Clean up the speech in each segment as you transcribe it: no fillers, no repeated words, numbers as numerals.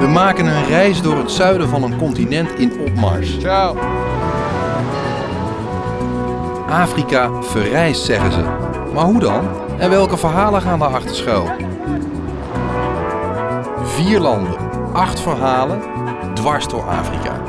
We maken een reis door het zuiden van een continent in opmars. Ciao. Afrika verrijst, zeggen ze. Maar hoe dan? En welke verhalen gaan daarachter schuil? 4 landen, 8 verhalen, dwars door Afrika.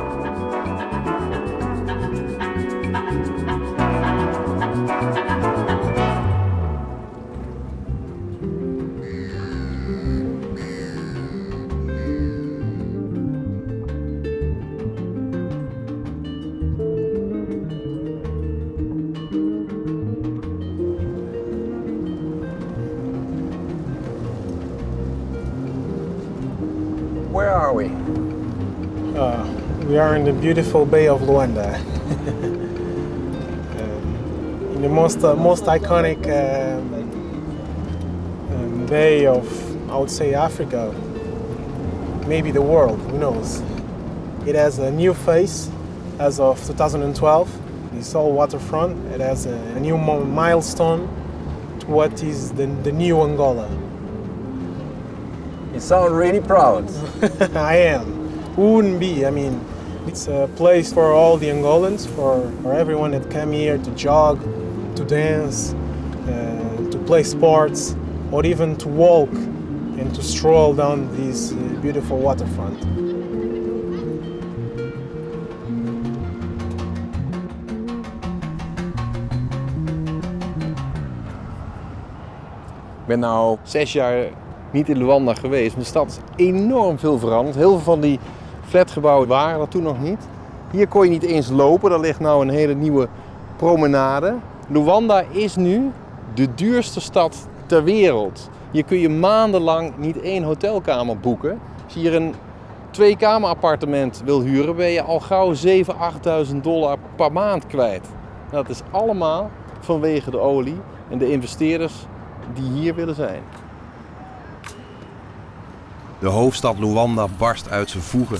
Where are we? We are in the beautiful Bay of Luanda. In the most iconic bay of, I would say, Africa, maybe the world, who knows. It has a new face as of 2012. This whole waterfront, it has a new milestone to what is the new Angola. You sound really proud. I am. Who wouldn't be? I mean, it's a place for all the Angolans, for everyone that come here to jog, to dance, to play sports, or even to walk and to stroll down this beautiful waterfront. Ik ben nou 6 jaar niet in Luanda geweest. De stad is enorm veel veranderd. Heel veel van die flatgebouwen waren er toen nog niet. Hier kon je niet eens lopen. Daar ligt nou een hele nieuwe promenade. Luanda is nu de duurste stad ter wereld. Hier kun je maandenlang niet 1 hotelkamer boeken. Als je hier een 2-kamer appartement wil huren, ben je al gauw $7.000, $8.000 per maand kwijt. Dat is allemaal vanwege de olie en de investeerders die hier willen zijn. De hoofdstad Luanda barst uit zijn voegen.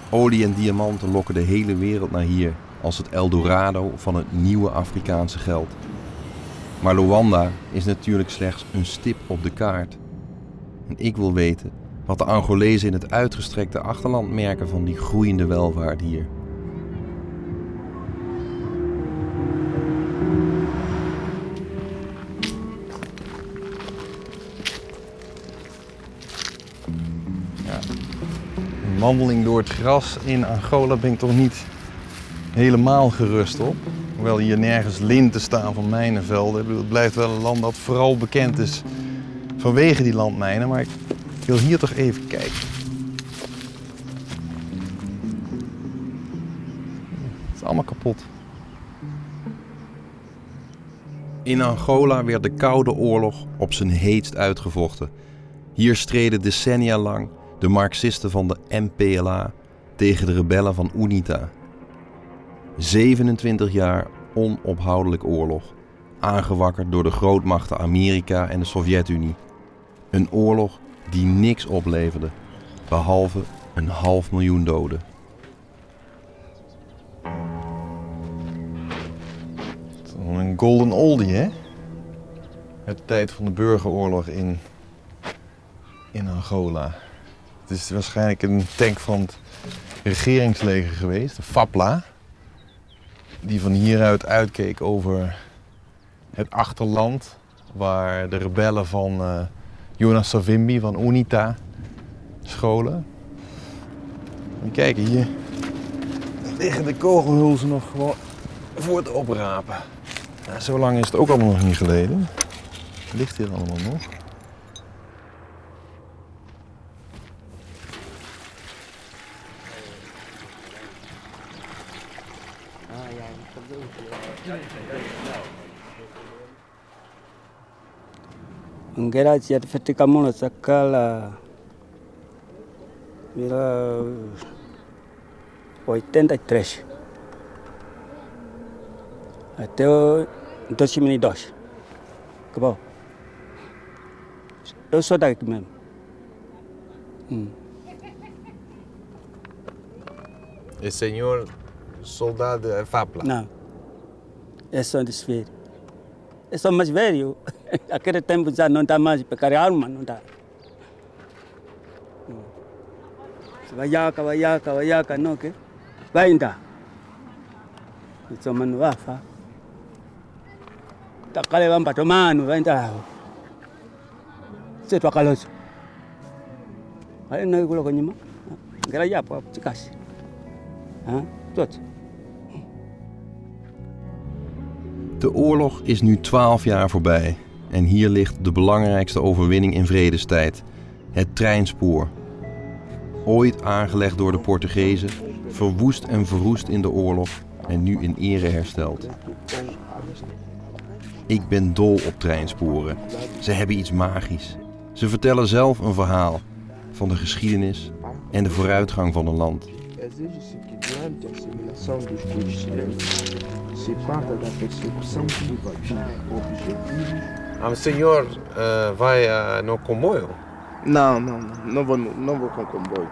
Olie en diamanten lokken de hele wereld naar hier als het Eldorado van het nieuwe Afrikaanse geld. Maar Luanda is natuurlijk slechts een stip op de kaart. En ik wil weten wat de Angolezen in het uitgestrekte achterland merken van die groeiende welvaart hier. Een wandeling door het gras in Angola ben ik toch niet helemaal gerust op. Hoewel hier nergens linten staan van mijnenvelden. Het blijft wel een land dat vooral bekend is vanwege die landmijnen. Maar ik wil hier toch even kijken. Het is allemaal kapot. In Angola werd de Koude Oorlog op zijn heetst uitgevochten. Hier streden decennia lang de Marxisten van de MPLA tegen de rebellen van UNITA. 27 jaar onophoudelijk oorlog, aangewakkerd door de grootmachten Amerika en de Sovjet-Unie. Een oorlog die niks opleverde, behalve 500.000 doden. Een golden oldie, hè? Uit de tijd van de burgeroorlog in Angola. Het is waarschijnlijk een tank van het regeringsleger geweest, de FAPLA. Die van hieruit uitkeek over het achterland waar de rebellen van Jonas Savimbi van UNITA scholen. En kijk, hier liggen de kogelhulzen nog gewoon voor het oprapen. Nou, zo lang is het ook allemaal nog niet geleden. Het ligt hier allemaal nog. Ngera certifica mono sakala 83 até 2002. Acabou. Eu sou daqui mesmo. O senhor soldado FAPLA? Não. É só desfile. Eu sou mais velho. Aquele tempo já não está mais pegar arma, não está. Vaiaca, não que? Vai ainda. Isso mano vai fa. Tá calevando para tomando, vai ainda. Você tua caloso. Aí não é que coloca nima. Gara já para chicas. Tot. De oorlog is nu 12 jaar voorbij en hier ligt de belangrijkste overwinning in vredestijd, het treinspoor. Ooit aangelegd door de Portugezen, verwoest en verroest in de oorlog en nu in ere hersteld. Ik ben dol op treinsporen. Ze hebben iets magisch. Ze vertellen zelf een verhaal van de geschiedenis en de vooruitgang van een land. Exige-se que durante a assimilação dos povos chilenos se parta da persecução combativa objetivos. O senhor vai no comboio? Não vou com comboio.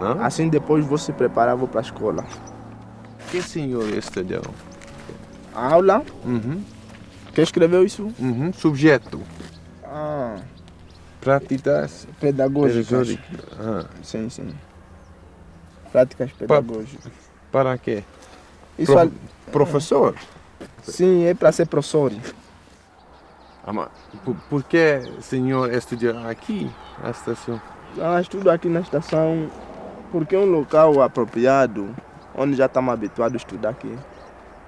Não? Assim depois vou se preparar, vou para a escola. O que o senhor estudou? A aula? Uhum. Quem escreveu isso? Uhum. Subjeto. Práticas Pedagógicas. Sim. Práticas pedagógicas. Para quê? Isso Professor? Sim, é para ser professor. Mas por que o senhor estudou aqui, na estação? Estudo aqui na estação porque é um local apropriado, onde já estamos habituados a estudar aqui.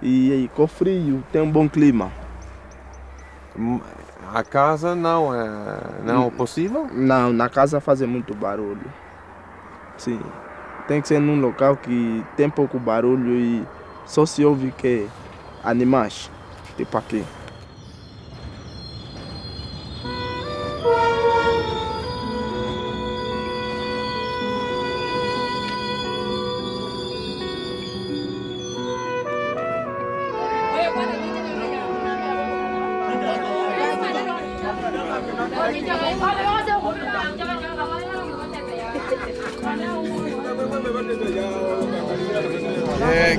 E com frio, tem um bom clima. A casa não é possível? Não, na casa faz muito barulho. Sim, tem que ser num local que tem pouco barulho e só se ouve que animais, tipo aqui.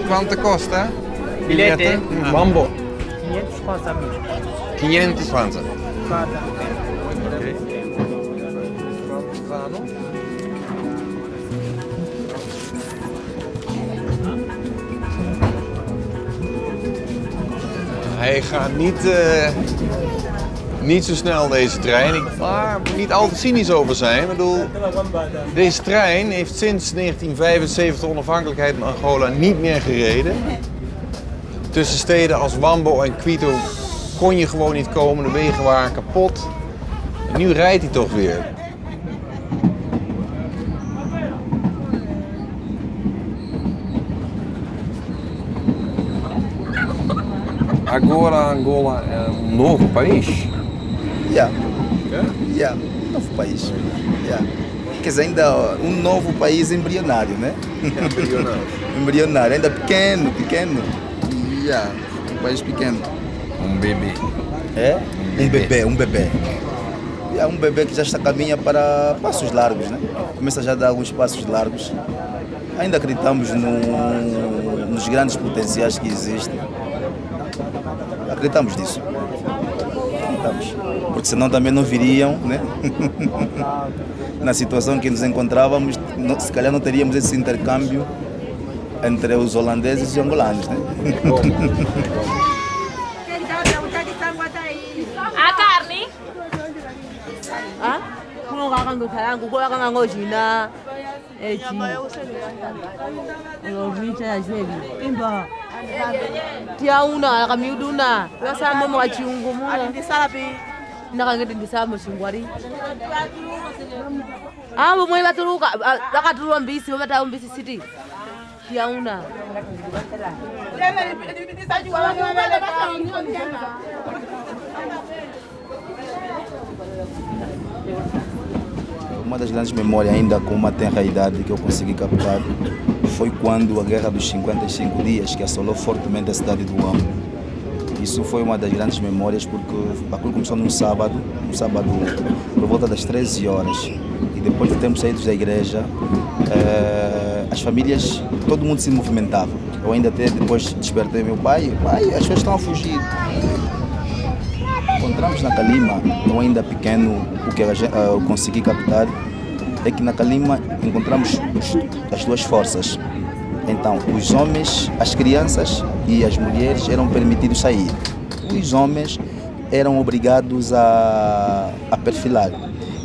Quanto custa? Bilhete? Bambo. 500 kwanza mimi. 500 kwanza. Hij gaat niet zo snel, deze trein. Ik moet niet al te cynisch over zijn. Ik bedoel, deze trein heeft sinds 1975 onafhankelijkheid in Angola niet meer gereden. Tussen steden als Wambo en Quito kon je gewoon niet komen, de wegen waren kapot. En nu rijdt hij toch weer. Agora Angola é novo país? Yeah, novo país. Yeah. Quer dizer, ainda um novo país embrionário, né? Embrionário, ainda pequeno. Yeah, um país pequeno. Um bebê. É? Um bebê. Yeah, um bebê que já está caminha para passos largos, né? Começa já a dar alguns passos largos. Ainda acreditamos nos grandes potenciais que existem. Acreditamos nisso. Porque senão também não viriam, né? Na situação que nos encontrávamos, se calhar não teríamos esse intercâmbio entre os holandeses e angolanos, né? A carne? Tiauna kamiuduna sasa mama wa chiungu mu nakangeti ndisama chingwari abo mwe batuluka bakatulwa mbisi bamata mbisi city tiauna Uma das grandes memórias, ainda com uma tenra idade, que eu consegui captar foi quando a Guerra dos 55 Dias, que assolou fortemente a cidade do Wambo. Isso foi uma das grandes memórias porque aquilo começou num sábado por volta das 13 horas. E depois de termos saído da igreja, as famílias, todo mundo se movimentava. Eu ainda até depois despertei meu pai, as pessoas estão a fugir. encontramos na Calima, eu ainda pequeno, o que eu consegui captar é que na Calima encontramos as duas forças. Então, os homens, as crianças e as mulheres eram permitidos sair. Os homens eram obrigados a perfilar.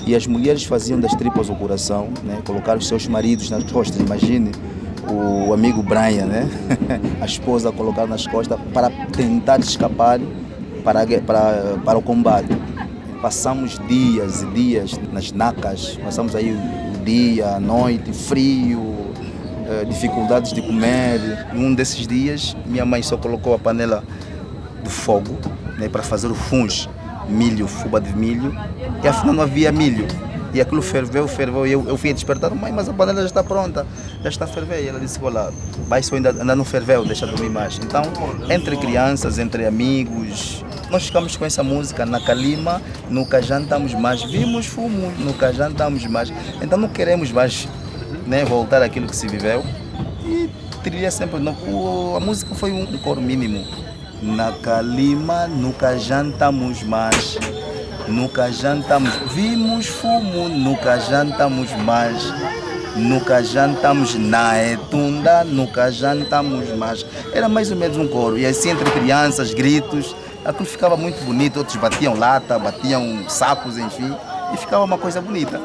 E as mulheres faziam das tripas ao coração, né? Colocar os seus maridos nas costas. Imagine o amigo Brian, né? A esposa colocar nas costas para tentar escapar para o combate. Passamos dias e dias nas nacas, passamos aí o dia, a noite, frio, dificuldades de comer. Num desses dias, minha mãe só colocou a panela do fogo, né, para fazer o funge, milho, fuba de milho, e afinal não havia milho. E aquilo ferveu, e eu fui despertar, mãe, mas a panela já está pronta, já está a ferver. E ela disse, olha, mas isso ainda não ferveu, deixa dormir mais. Então, entre crianças, entre amigos, nós ficamos com essa música na Calima, nunca jantamos mais, vimos fumo, nunca jantamos mais. Então não queremos mais, né, voltar àquilo que se viveu. E trilha sempre, a música foi um coro mínimo. Na Calima, nunca jantamos mais. Nunca jantamos, vimos fumo, nunca jantamos mais. Nunca jantamos na Etunda, nunca jantamos mais. Era mais ou menos um coro. E assim entre crianças, gritos, aquilo ficava muito bonito. Outros batiam lata, batiam sacos, enfim. E ficava uma coisa bonita.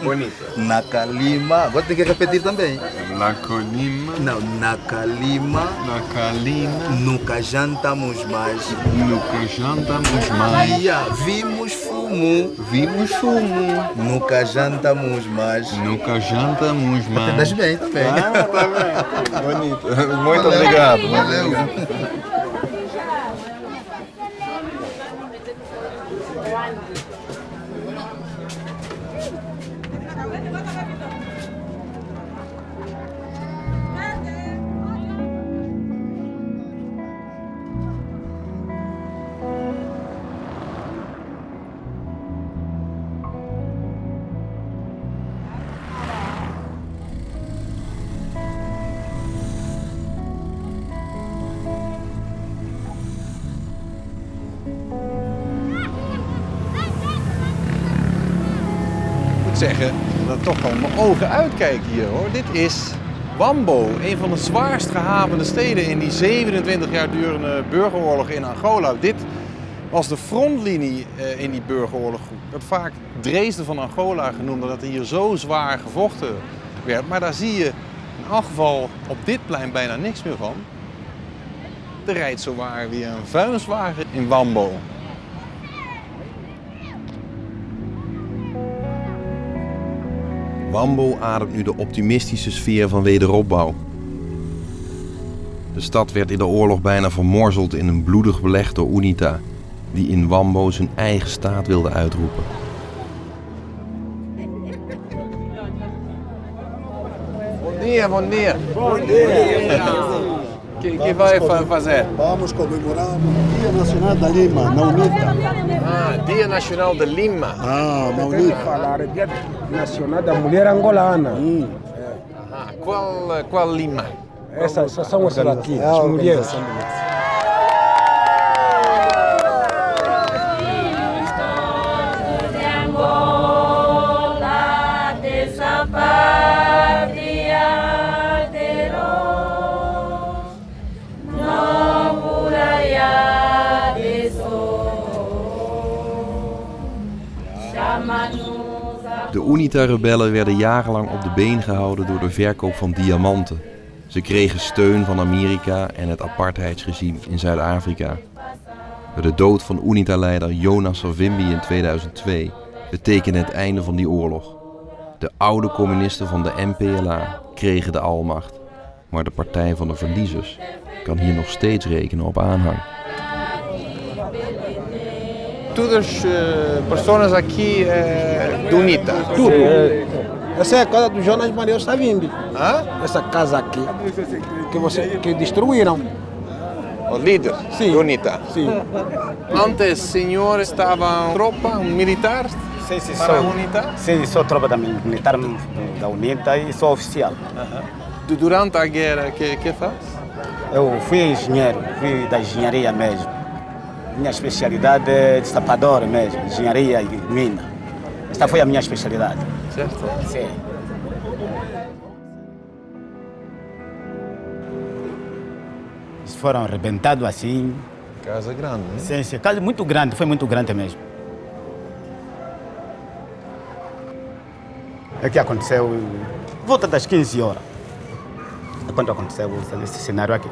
Bonita. Na Calima, agora tem que repetir também. Na Calima. Não, na Calima. Na Calima. Nunca jantamos mais. Nunca jantamos mais. Vimos fumo. Vimos fumo. Nunca jantamos mais. Nunca jantamos mais. Entendes bem também. Tá bem. Bonito. Muito obrigado. Valeu. Zeggen dat toch gewoon mijn ogen uitkijken hier hoor. Dit is Wambo, een van de zwaarst gehavende steden in die 27 jaar durende burgeroorlog in Angola. Dit was de frontlinie in die burgeroorlog. Het werd vaak Dresden van Angola genoemd, omdat er hier zo zwaar gevochten werd. Maar daar zie je in elk geval op dit plein bijna niks meer van. Er rijdt zowaar weer een vuilniswagen in Wambo. Wambo ademt nu de optimistische sfeer van wederopbouw. De stad werd in de oorlog bijna vermorzeld in een bloedig beleg door UNITA, die in Wambo zijn eigen staat wilde uitroepen. Bom dia, bom dia. Bom dia. Que vai fazer? Vamos comemorar o Dia Nacional da Lima, na UNITA. Ah, Dia Nacional de Lima. Ah, na UNITA. Falar Dia Nacional da Mulher Angolana. Qual Lima? Essas são as daqui, as mulheres. De UNITA-rebellen werden jarenlang op de been gehouden door de verkoop van diamanten. Ze kregen steun van Amerika en het apartheidsregime in Zuid-Afrika. De dood van UNITA-leider Jonas Savimbi in 2002 betekende het einde van die oorlog. De oude communisten van de MPLA kregen de almacht, maar de partij van de verliezers kan hier nog steeds rekenen op aanhang. Todas pessoas aqui do UNITA. Tudo. Essa é a casa do Jonas Maria Savimbi. Essa casa aqui que destruíram. O líder do UNITA. Sim. Antes, senhor estava tropa, militar para a UNITA? Sim, sou tropa da militar da UNITA e sou oficial. Durante a guerra, que faz? Eu fui engenheiro, fui da engenharia mesmo. Minha especialidade é de sapador mesmo, engenharia e mina. Esta foi a minha especialidade. Certo? Sim. Eles foram arrebentados assim. Casa grande, né? Sim, sim. Casa muito grande, foi muito grande mesmo. É que aconteceu volta das 15 horas. É quando aconteceu esse cenário aqui.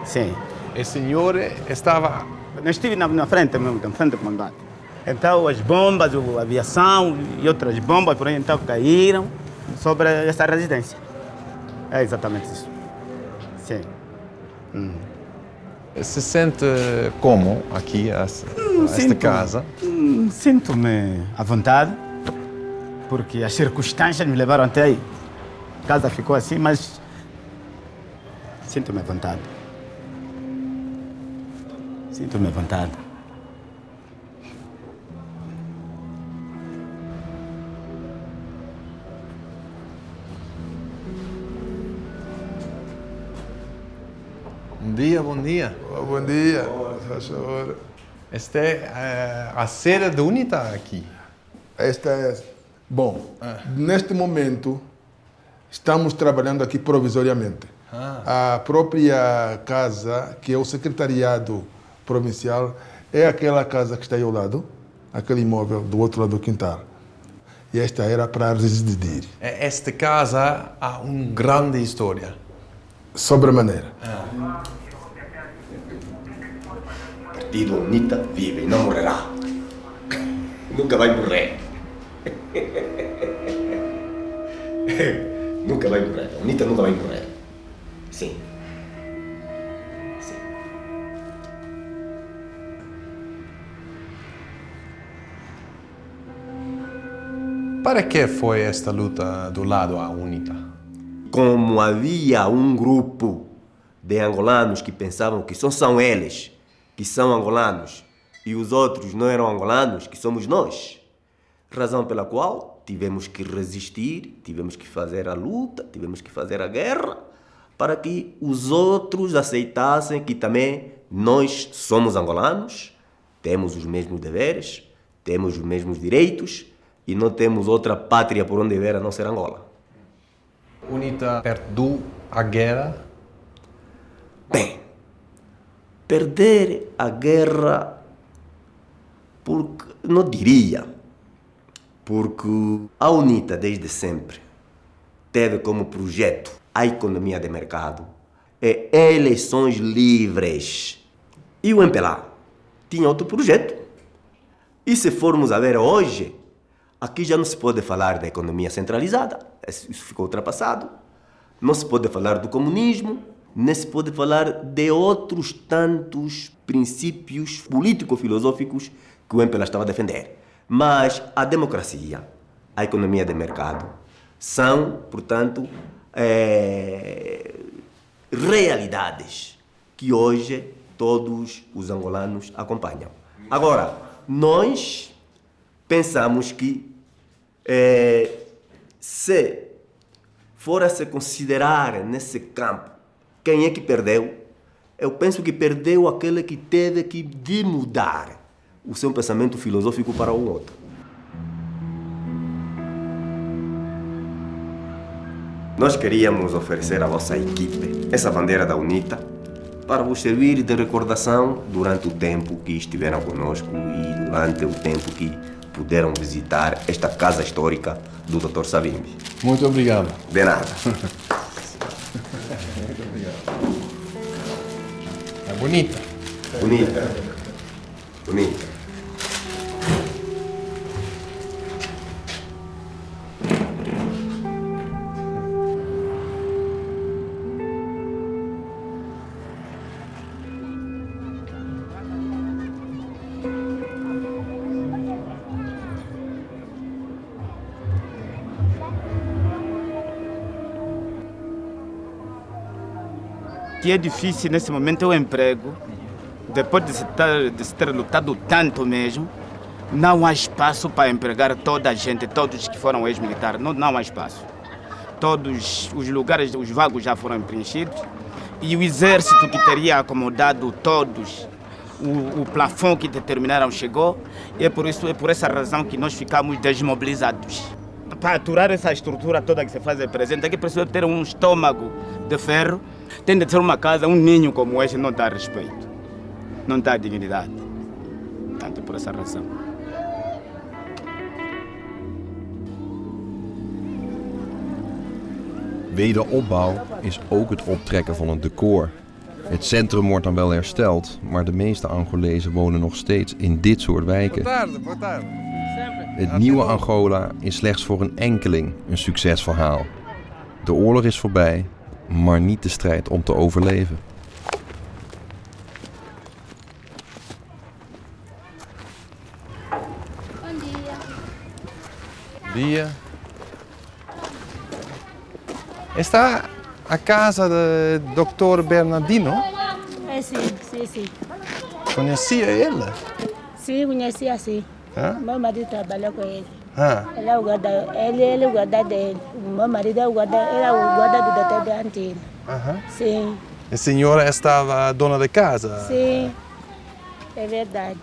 Sim. O senhor estava... Eu estive na frente mesmo, na frente do comandante. Então as bombas, a aviação e outras bombas por aí então caíram sobre essa residência. É exatamente isso. Sim. Se sente como aqui, esta casa? Sinto-me à vontade, porque as circunstâncias me levaram até aí. A casa ficou assim, mas sinto-me à vontade. Sinto-me à vontade. Bom dia, bom dia. Bom dia, faz favor. Esta é a sede da UNITA aqui. Esta é... Bom, neste momento estamos trabalhando aqui provisoriamente. A própria casa, que é o secretariado provincial, é aquela casa que está aí ao lado, aquele imóvel do outro lado do quintal. E esta era para residir. Esta casa há uma grande história. Sobremaneira. O partido UNITA vive e não morrerá. Nunca vai morrer. Nunca vai morrer. A UNITA nunca vai morrer. Sim. Sim. Para que foi esta luta do lado da UNITA? Como havia um grupo de angolanos que pensavam que só são eles que são angolanos e os outros não eram angolanos, que somos nós. Razão pela qual tivemos que resistir, tivemos que fazer a luta, tivemos que fazer a guerra para que os outros aceitassem que também nós somos angolanos, temos os mesmos deveres, temos os mesmos direitos e não temos outra pátria por onde viver a não ser Angola. UNITA perdeu a guerra? Bem, perder a guerra, porque não diria, porque a UNITA desde sempre teve como projeto a economia de mercado e eleições livres. E o MPLA tinha outro projeto. E se formos a ver hoje, aqui já não se pode falar da economia centralizada, isso ficou ultrapassado. Não se pode falar do comunismo, nem se pode falar de outros tantos princípios político-filosóficos que o MPLA estava a defender. Mas a democracia, a economia de mercado, são, portanto, realidades que hoje todos os angolanos acompanham. Agora, nós pensamos que se for a se considerar nesse campo quem é que perdeu, eu penso que perdeu aquele que teve que mudar o seu pensamento filosófico para o outro. Nós queríamos oferecer à vossa equipe essa bandeira da UNITA para vos servir de recordação durante o tempo que estiveram conosco e durante o tempo que puderam visitar esta casa histórica do Dr. Savimbi. Muito obrigado. De nada. Muito obrigado. É bonita. Bonita. Bonita. Que é difícil nesse momento é o emprego. Depois de se ter lutado tanto mesmo, não há espaço para empregar toda a gente, todos que foram ex-militares, não há espaço. Todos os lugares, os vagos já foram preenchidos e o exército que teria acomodado todos o plafond que determinaram chegou, e é por essa razão que nós ficamos desmobilizados. Para aturar essa estrutura toda que se faz presente, é que precisa ter um estômago de ferro, tem de ter uma casa, um ninho como este não dá respeito, não dá dignidade. Tanto por essa razão. Wederopbouw is ook het optrekken van het decor. Het centrum wordt dan wel hersteld, maar de meeste Angolezen wonen nog steeds in dit soort wijken. Het nieuwe Angola is slechts voor een enkeling een succesverhaal. De oorlog is voorbij, maar niet de strijd om te overleven. Dia. Está a casa de Dr. Bernardino? Sim. Conhecia ele? Sim, conhecia sim. Hã? Meu marido trabalhou com ele. Ele é o guarda, ele é o guarda dele. Meu marido é o guarda, era o guarda do doutor de Antena. Sim. A senhora estava dona da casa? Sim, é verdade.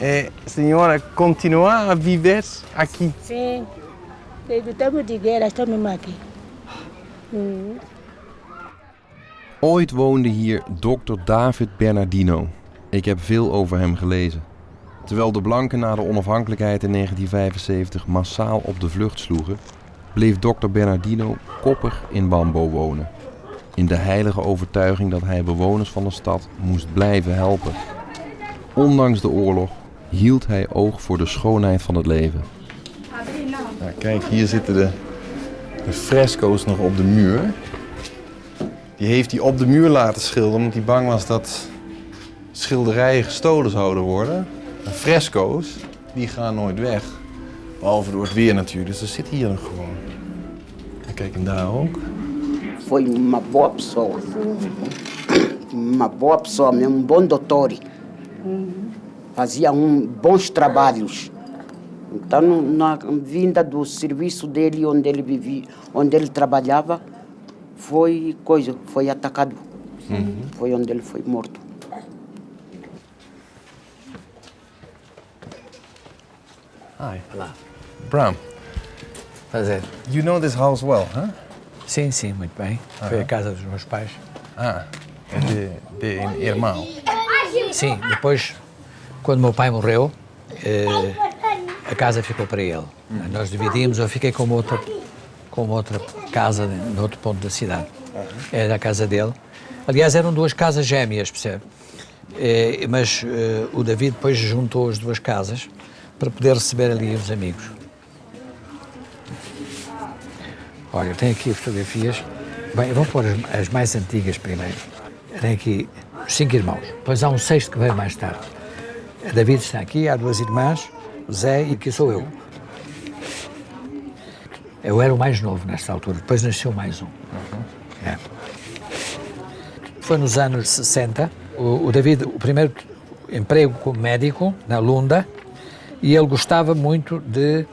E a senhora continua a viver aqui? Sim. Desde o tempo de guerra estou mesmo aqui. Ooit woonde hier Dr. David Bernardino. Ik heb veel over hem gelezen. Terwijl de blanken na de onafhankelijkheid in 1975 massaal op de vlucht sloegen, bleef Dr. Bernardino koppig in Wambo wonen. In de heilige overtuiging dat hij bewoners van de stad moest blijven helpen. Ondanks de oorlog hield hij oog voor de schoonheid van het leven. Nou, kijk, hier zitten de fresco's nog op de muur. Die heeft hij op de muur laten schilderen omdat hij bang was dat schilderijen gestolen zouden worden. De fresco's, die gaan nooit weg. Behalve door het weer natuurlijk, dus ze zitten hier nog gewoon. En kijk, en daar ook. Foi uma boa pessoa. Uma boa pessoa, mesmo, bom doutor. Fazia bons trabalhos. Então, na vinda do serviço dele, onde ele vivia, onde ele trabalhava, foi atacado. Foi onde ele foi morto. Hi. Olá. Bram. Prazer. You know this house well, huh? Sim, muito bem. Foi a casa dos meus pais. É de irmão? Sim, depois, quando meu pai morreu, a casa ficou para ele. Nós dividimos, eu fiquei com outra casa no outro ponto da cidade. Era a casa dele. Aliás, eram duas casas gêmeas, percebe? Mas o David depois juntou as duas casas para poder receber ali os amigos. Olha, eu tenho aqui fotografias. Bem, eu vou pôr as mais antigas primeiro. Tem aqui 5 irmãos. Depois há um sexto que veio mais tarde. A David está aqui, há 2 irmãs, o Zé e aqui sou eu. Eu era o mais novo nesta altura, depois nasceu mais um. Foi nos anos 60, o David, o primeiro emprego como médico na Lunda, e ele gostava muito de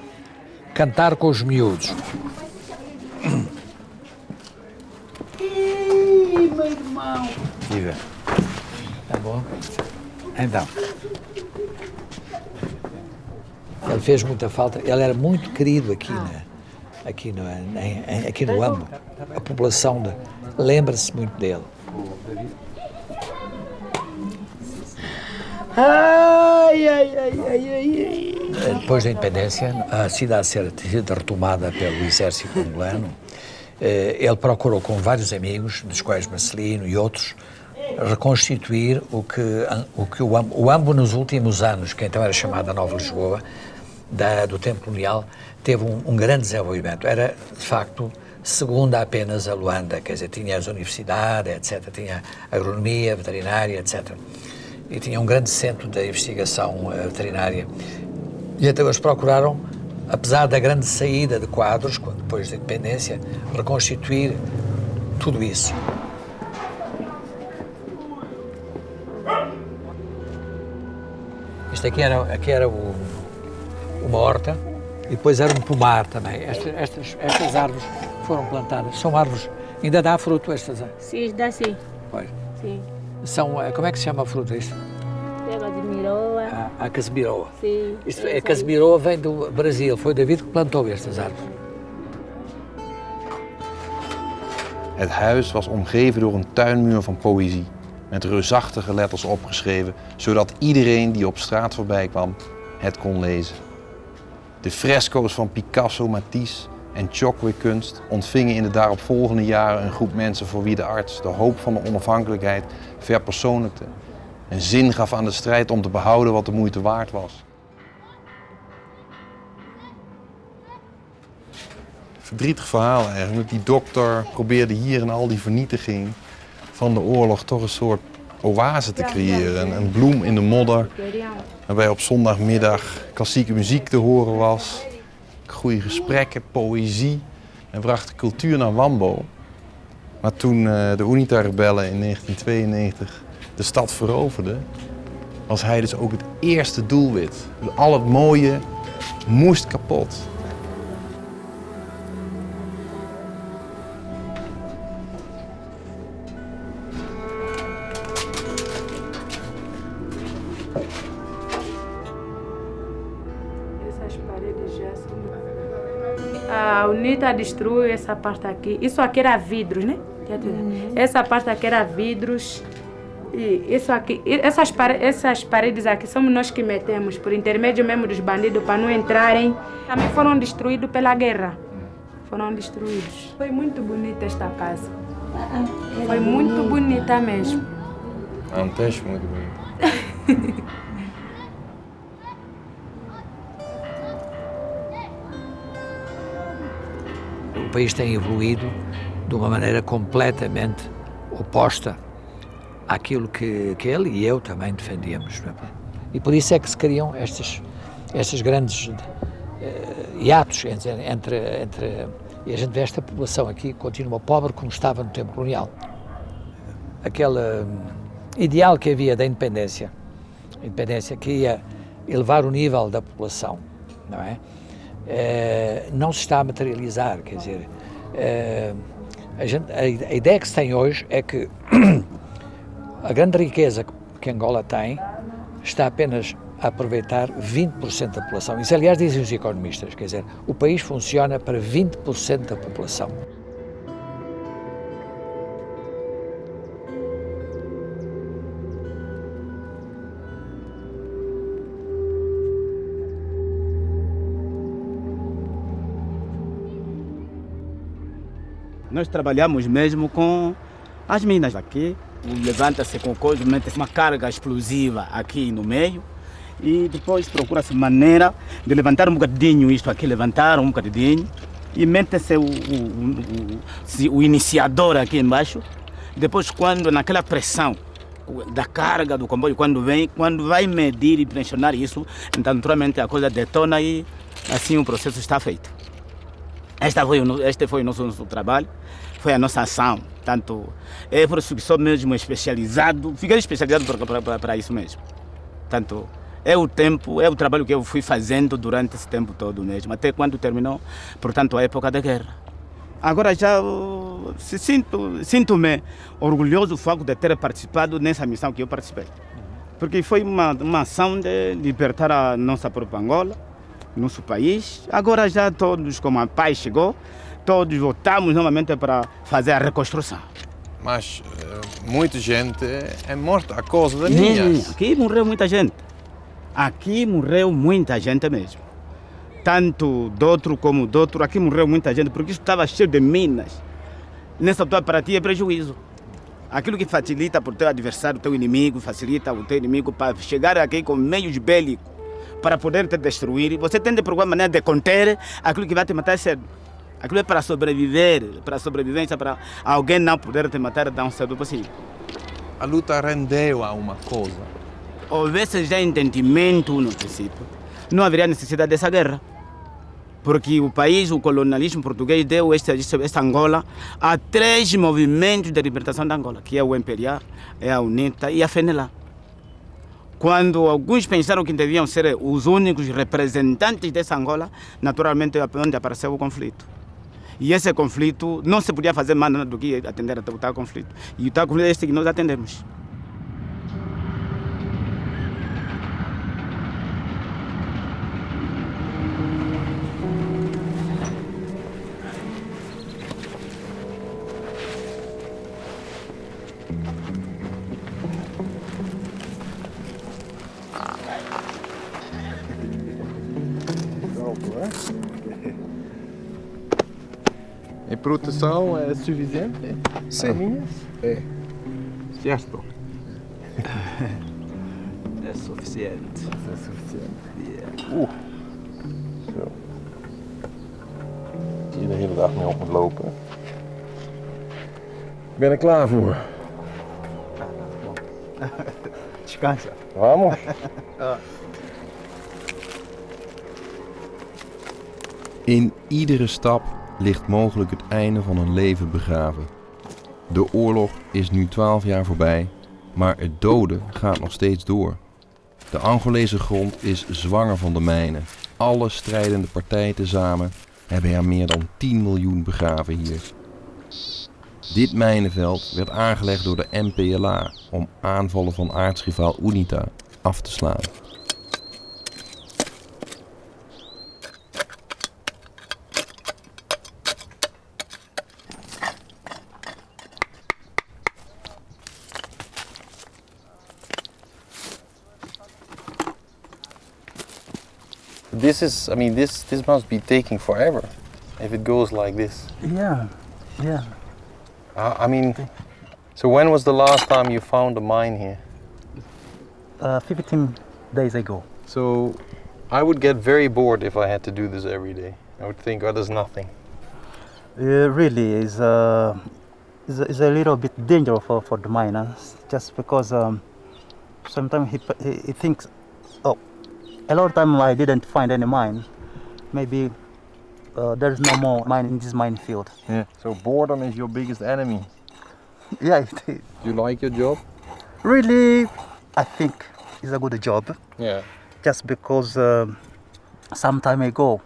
cantar com os miúdos. Meu irmão. Viva. Tá bom? Então. Ele fez muita falta. Ele era muito querido aqui no Wambo. A população lembra-se muito dele. Depois da independência, a cidade ser retomada pelo exército angolano, ele procurou com vários amigos, dos quais Marcelino e outros, reconstituir o que o Wambo nos últimos anos, que então era chamada Nova Lisboa, do tempo colonial, teve um grande desenvolvimento. Era, de facto, segunda apenas a Luanda, quer dizer, tinha as universidades, etc., tinha agronomia, veterinária, etc., e tinha um grande centro de investigação veterinária. E então eles procuraram, apesar da grande saída de quadros, depois da independência, reconstituir tudo isso. Isto aqui era uma horta e depois era um pomar também. Estas árvores foram plantadas. São árvores, ainda dá fruto estas árvores? Sim, dá sim. Pois. Sim. São, como é que se chama a fruta isto? A Casimiroa. Sim. Isto é, Casimiroa vem do Brasil, foi David que plantou estas árvores. Het huis was omgeven door een tuinmuur van poëzie. Met reusachtige letters opgeschreven, zodat iedereen die op straat voorbij kwam het kon lezen. De fresco's van Picasso, Matisse en Chokwe-kunst ontvingen in de daaropvolgende jaren een groep mensen voor wie de arts de hoop van de onafhankelijkheid verpersoonlijkte. En zin gaf aan de strijd om te behouden wat de moeite waard was. Verdrietig verhaal eigenlijk. Die dokter probeerde hier in al die vernietiging van de oorlog toch een soort oase te creëren. Een bloem in de modder, waarbij op zondagmiddag klassieke muziek te horen was. Goede gesprekken, poëzie en bracht de cultuur naar Wambo. Maar toen de UNITA-rebellen in 1992 de stad veroverden, was hij dus ook het eerste doelwit. Dus al het mooie moest kapot. A UNITA destruiu essa parte aqui. Isso aqui era vidros, né? Essa parte aqui era vidros. E isso aqui, essas paredes aqui somos nós que metemos, por intermédio mesmo dos bandidos, para não entrarem. Também foram destruídos pela guerra. Foram destruídos. Foi muito bonita esta casa. Foi muito bonita mesmo. É um teste muito bonito. O país tem evoluído de uma maneira completamente oposta àquilo que ele e eu também defendíamos. E por isso é que se criam estes grandes hiatos entre... E a gente vê esta população aqui continua pobre como estava no tempo colonial. Aquele ideal que havia da independência que ia elevar o nível da população, não é? Não se está a materializar, quer dizer, a ideia que se tem hoje é que a grande riqueza que Angola tem está apenas a aproveitar 20% da população. Isso, aliás, dizem os economistas, quer dizer, o país funciona para 20% da população. Nós trabalhamos mesmo com as minas aqui. Levanta-se com coisa, mete-se uma carga explosiva aqui no meio e depois procura-se maneira de levantar um bocadinho isto aqui, levantar um bocadinho e mete-se o iniciador aqui embaixo. Depois, quando naquela pressão da carga do comboio, quando vai medir e pressionar isso, então naturalmente a coisa detona e assim o processo está feito. Este foi o nosso trabalho, foi a nossa ação. Tanto é por isso que sou mesmo especializado, fiquei especializado para isso mesmo. Tanto é o trabalho que eu fui fazendo durante esse tempo todo mesmo, até quando terminou, portanto, a época da guerra. Agora já sinto-me orgulhoso do facto de ter participado nessa missão que eu participei. Porque foi uma ação de libertar a nossa própria Angola, nosso país. Agora já todos, como a paz chegou, todos voltamos novamente para fazer a reconstrução. Mas muita gente é morta a causa das minhas. Aqui morreu muita gente. Aqui morreu muita gente mesmo. Tanto do outro como do outro, aqui morreu muita gente, porque isso estava cheio de minas. Nessa altura, para ti é prejuízo. Aquilo que facilita para o teu adversário, o teu inimigo, facilita o teu inimigo para chegar aqui com meios bélicos, para poder te destruir. Você tem de procurar maneira de conter aquilo que vai te matar cedo. Aquilo é para sobreviver, para a sobrevivência, para alguém não poder te matar tão cedo possível. A luta rendeu a uma coisa. Houvesse já entendimento no princípio, não haveria necessidade dessa guerra. Porque o país, o colonialismo português deu esta Angola a 3 movimentos de libertação da Angola, que é o MPLA, é a UNITA e a FNLA. Quando alguns pensaram que deviam ser os únicos representantes dessa Angola, naturalmente é onde apareceu o conflito. E esse conflito não se podia fazer mais nada do que atender o tal conflito. E o tal conflito é este que nós atendemos. E proteção é suficiente? Sim. É. Certo. É suficiente. É suficiente. Yeah. Zo. Hier de hele dag mee op moet lopen. Ik ben er klaar voor. Descansa. Vamos. In iedere stap ligt mogelijk het einde van een leven begraven. De oorlog is nu 12 jaar voorbij, maar het doden gaat nog steeds door. De Angolese grond is zwanger van de mijnen. Alle strijdende partijen tezamen hebben er meer dan 10 miljoen begraven hier. Dit mijnenveld werd aangelegd door de MPLA om aanvallen van aartsrivaal UNITA af te slaan. This must be taking forever if it goes like this. Yeah. So when was the last time you found a mine here? 15 days ago. So I would get very bored if I had to do this every day. I would think, oh, there's nothing. Really is a little bit dangerous for the miners, just because sometimes he thinks, oh, a lot of time I didn't find any mine. Maybe there's no more mine in this mine field. Yeah. So boredom is your biggest enemy. Yeah, it is. Do you like your job? Really, I think it's a good job. Yeah. Just because some time ago,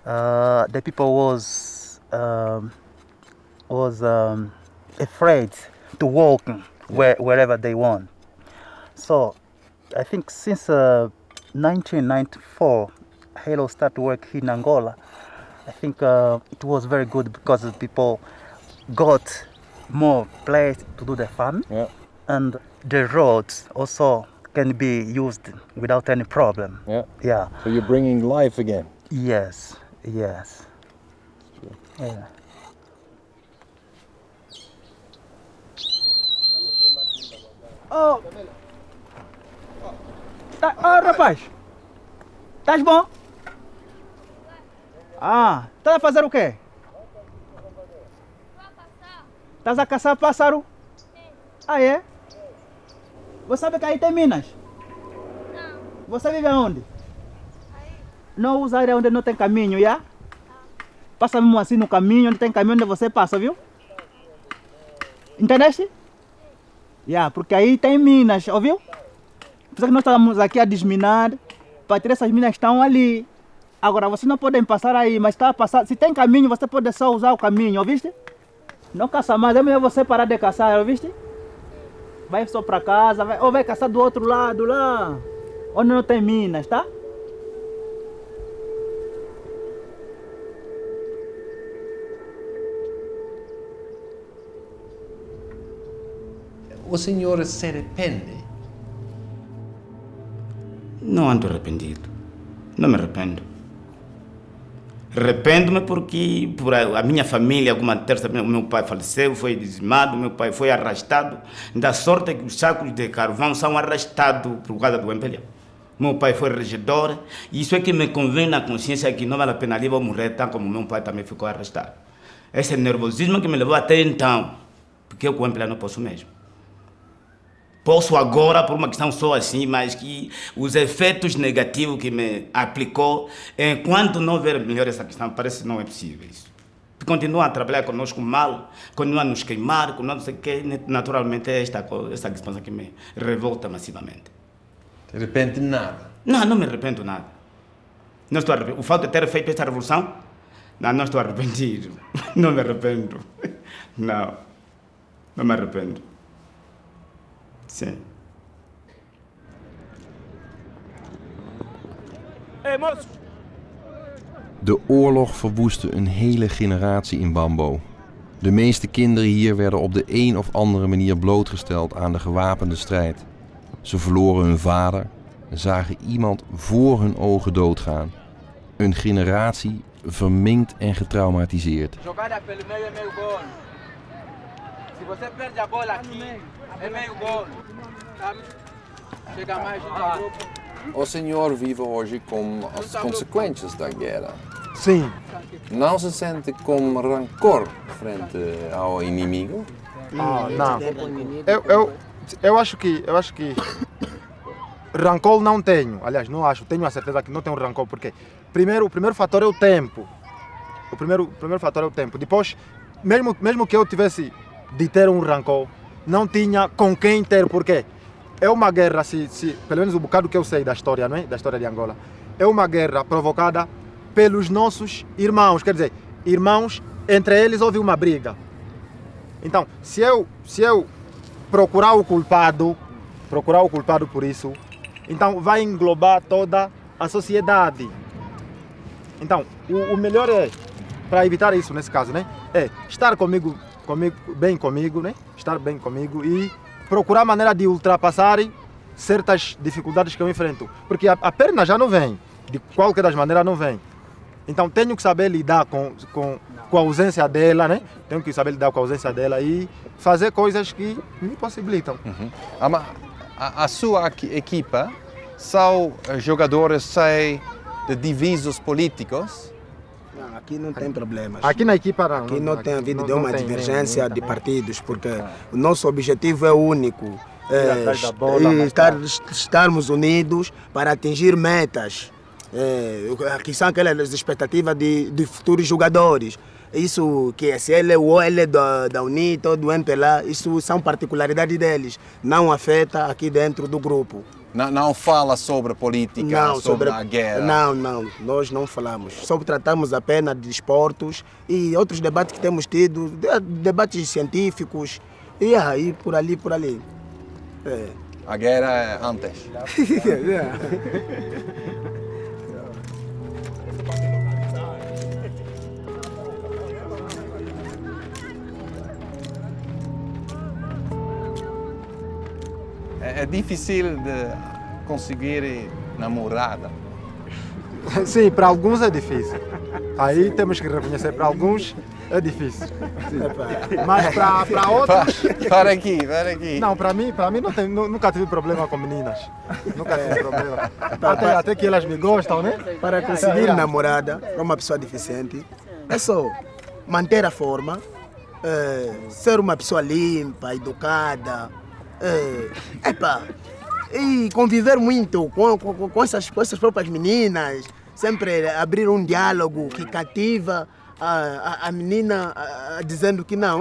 the people was afraid to walk wherever they want. So I think since 1994, Halo started work in Angola. I think it was very good because people got more place to do the farm, and the roads also can be used without any problem. Yeah. So you're bringing life again. Yes. Yeah. Oh, rapaz, estás bom? Estás a fazer o quê? Estás a caçar pássaro? Ah, é? Você sabe que aí tem minas? Não. Você vive aonde? Aí. Não usa área onde não tem caminho, já? Passa mesmo assim no caminho, onde tem caminho, onde você passa, viu? Entendeste? Porque aí tem minas, ouviu? Por isso que nós estamos aqui a desminar, para tirar essas minas que estão ali. Agora, vocês não podem passar aí, mas está a passar. Se tem caminho, você pode só usar o caminho, ouviste? Não caça mais, é melhor você parar de caçar, ouviste? Vai só para casa, vai caçar do outro lado, lá, onde não tem minas, tá? O senhor se arrepende? Não ando arrependido. Não me arrependo. Arrependo-me porque por a minha família, alguma terça, o meu pai faleceu, foi dizimado, meu pai foi arrastado. Da sorte que os sacos de carvão são arrastados por causa do MPLA. Meu pai foi regedor, e isso é que me convém na consciência que não vale a pena ali vou morrer, tal como meu pai também ficou arrastado. Esse nervosismo que me levou até então, porque eu com o MPLA não posso mesmo. Posso agora por uma questão só assim, mas que os efeitos negativos que me aplicou, enquanto não ver melhor essa questão, parece que não é possível isso. Continua a trabalhar conosco mal, continua a nos queimar, não sei o que, naturalmente é esta questão que me revolta massivamente. Te arrepende de nada? Não me arrependo nada. Não estou arrependido. O fato de ter feito esta revolução, não estou arrependido. Não me arrependo. Não me arrependo. Sim. Hey, moço! De oorlog verwoestte een hele generatie in Bambo. De meeste kinderen hier werden op de een of andere manier blootgesteld aan de gewapende strijd. Ze verloren hun vader en zagen iemand voor hun ogen doodgaan. Een generatie verminkt en getraumatiseerd. Jogada pelo meio é meio gol. Se você perde a bola aqui, é meio gol. Sabe? Chega mais junto ao grupo. O senhor vive hoje com as consequências da guerra. Sim. Não se sente com rancor frente ao inimigo? Não. Eu acho que rancor não tenho. Aliás, não acho. Tenho a certeza que não tenho rancor. Porque o primeiro fator é o tempo. O primeiro fator é o tempo. Depois, mesmo que eu tivesse de ter um rancor, não tinha com quem ter. Porque é uma guerra, pelo menos o bocado que eu sei da história, não é? Da história de Angola. É uma guerra provocada pelos nossos irmãos. Quer dizer, irmãos, entre eles houve uma briga. Então, se eu procurar o culpado por isso, então vai englobar toda a sociedade. Então, o melhor para evitar isso nesse caso, né? É estar bem comigo, né? Estar bem comigo e procurar maneira de ultrapassar certas dificuldades que eu enfrento. Porque a perna já não vem, de qualquer das maneiras não vem. Então tenho que saber lidar com a ausência dela, né? Tenho que saber lidar com a ausência dela e fazer coisas que me possibilitam. Uhum. A sua equipa são jogadores de divisos políticos? Não, aqui não tem problemas. Aqui na equipa não. Aqui não tem havido de uma divergência de partidos, porque É. o nosso objetivo é único. atrás da bola, Estarmos unidos para atingir metas. Que são aquelas expectativas de futuros jogadores. Isso que se ele ou ele da UNIT ou do MPLA, isso são particularidades deles. Não afeta aqui dentro do grupo. Não fala sobre política, sobre a guerra? Não, nós não falamos. Só tratamos apenas de desportos e outros debates que temos tido, debates científicos, e aí por ali. É. A guerra é antes. É difícil de conseguir namorada. Sim, para alguns é difícil. Aí temos que reconhecer, para alguns é difícil. Mas para outros... Para aqui. Não, para mim não tem, nunca tive problema com meninas. Nunca tive problema. Até que elas me gostam, né? Para conseguir namorada para uma pessoa deficiente, é só manter a forma, ser uma pessoa limpa, educada, e conviver muito com essas próprias meninas, sempre abrir um diálogo que cativa a menina, dizendo que não,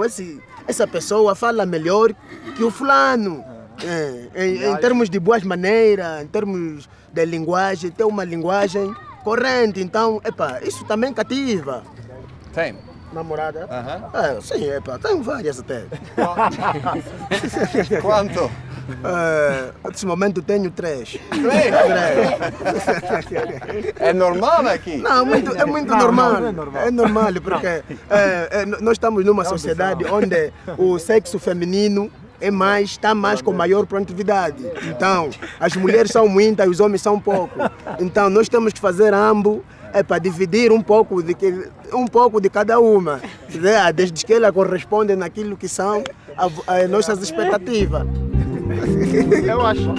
essa pessoa fala melhor que o fulano. Em termos de boas maneiras, em termos de linguagem, ter uma linguagem corrente, então, isso também cativa. Tem? Namorada? Sim, tenho várias até. Quanto? Nesse momento tenho 3. É normal aqui? Não, é muito normal. É normal, porque nós estamos numa sociedade onde o sexo feminino está mais com maior produtividade. Então, as mulheres são muitas e os homens são poucos. Então, nós temos que fazer ambos para dividir um pouco de cada uma, desde que ela corresponde naquilo que são as nossas expectativas. Eu acho.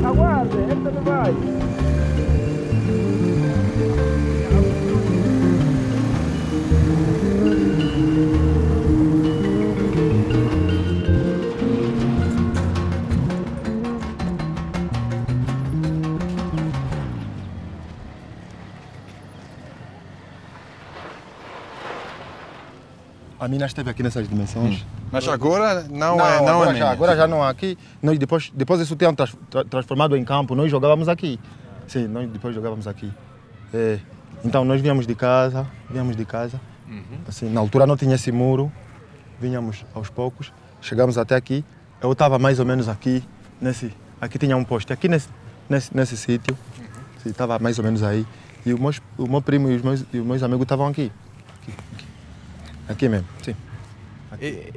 Aguarde, ele também vai. A mina esteve aqui nessas dimensões. Mas agora não é agora já não há aqui. Nós depois isso tinham transformado em campo, nós jogávamos aqui. Sim, nós depois jogávamos aqui. Então nós víamos de casa. Assim, na altura não tinha esse muro, vinhamos aos poucos, chegamos até aqui. Eu estava mais ou menos aqui, aqui tinha um poste, aqui nesse sítio, estava mais ou menos aí. E o meu primo e os meus amigos estavam aqui. Aqui mesmo, sim.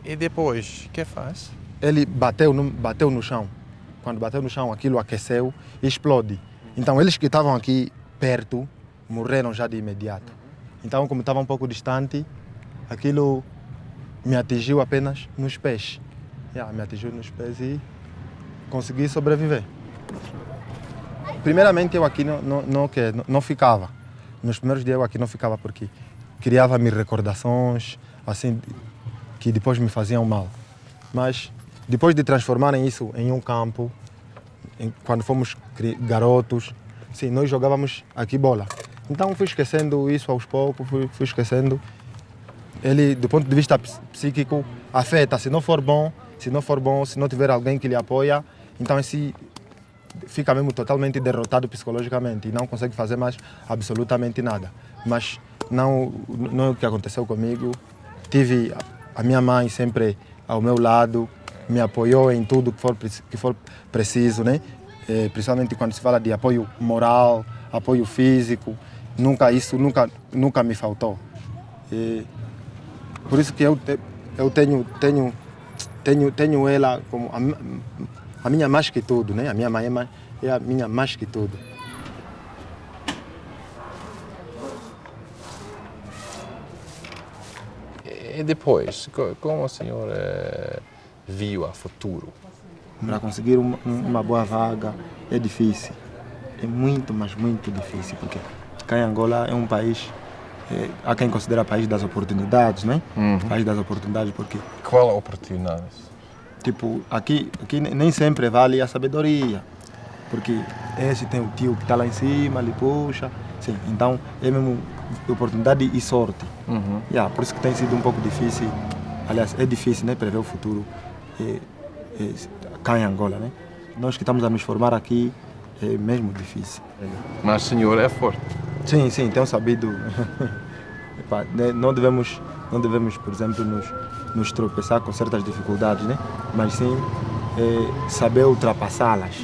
E depois, o que faz? Ele bateu no chão. Quando bateu no chão, aquilo aqueceu e explode. Então, eles que estavam aqui perto, morreram já de imediato. Então, como estava um pouco distante, aquilo me atingiu apenas nos pés. Me atingiu nos pés e consegui sobreviver. Primeiramente, eu aqui não ficava. Nos primeiros dias eu aqui não ficava porque criava-me recordações, assim, que depois me faziam mal. Mas depois de transformarem isso em um campo, quando fomos garotos, sim, nós jogávamos aqui bola. Então fui esquecendo isso aos poucos, fui esquecendo. Ele, do ponto de vista psíquico, afeta. Se não for bom, se não tiver alguém que lhe apoia, então esse fica mesmo totalmente derrotado psicologicamente e não consegue fazer mais absolutamente nada. Mas não é o que aconteceu comigo. Tive a minha mãe sempre ao meu lado, me apoiou em tudo que for preciso, né? Principalmente quando se fala de apoio moral, apoio físico, nunca me faltou. Por isso que eu tenho ela como a minha mais que tudo, né? A minha mãe é a minha mais que tudo. E depois, como o senhor viu a futuro? Para conseguir uma boa vaga é difícil. É muito, mas muito difícil, porque cá em Angola é um país, há quem considera país das oportunidades, né? País das oportunidades, porque... Qual oportunidades? Tipo, aqui nem sempre vale a sabedoria, porque esse tem o tio que está lá em cima, ele puxa, sim, então é mesmo oportunidade e sorte. Por isso que tem sido um pouco difícil, aliás, é difícil, né, prever o futuro cá em Angola, né? Nós que estamos a nos formar aqui, é mesmo difícil. Mas o senhor é forte? Sim, tenho sabido. Não devemos, por exemplo, nos tropeçar com certas dificuldades, né? Mas sim saber ultrapassá-las.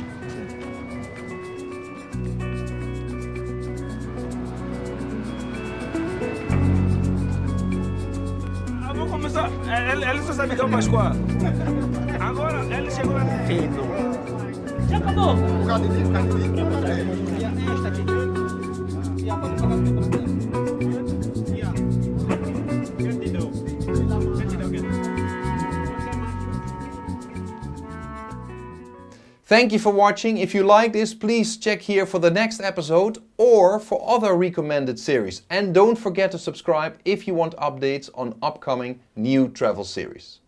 Vamos começar. Ele só sabe que é o Pascoal. Agora ele chegou lá no fim. Já acabou? Thank you for watching. If you like this, please check here for the next episode or for other recommended series. And don't forget to subscribe if you want updates on upcoming new travel series.